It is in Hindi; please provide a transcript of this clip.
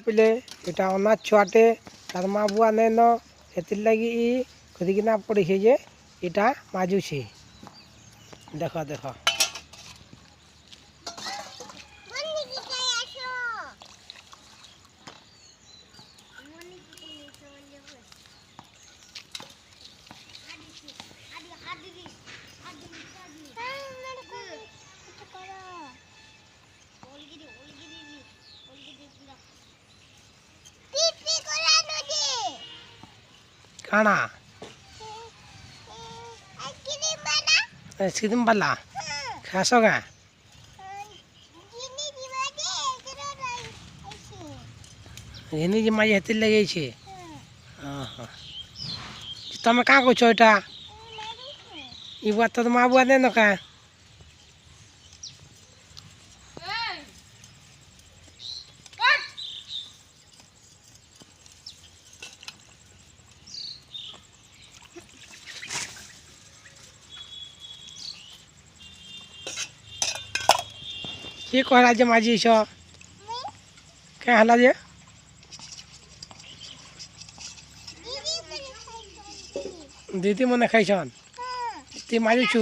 पिले एटा अनाथ छुआटे तार माँ बुआ नहीं न हेतिर लगी खुदिकिना पड़ी है जे इटा माजू छे देखो देखो काना आइसक्रीम वाला खासो गा एनी जे माई हेतिर लगे छे हां तमे का को छ एटा ई बात तो माँ बुआ नहीं न का ये कहला जे माजी छ क्या हला जे दीदी मने खाइछन ती माजी छु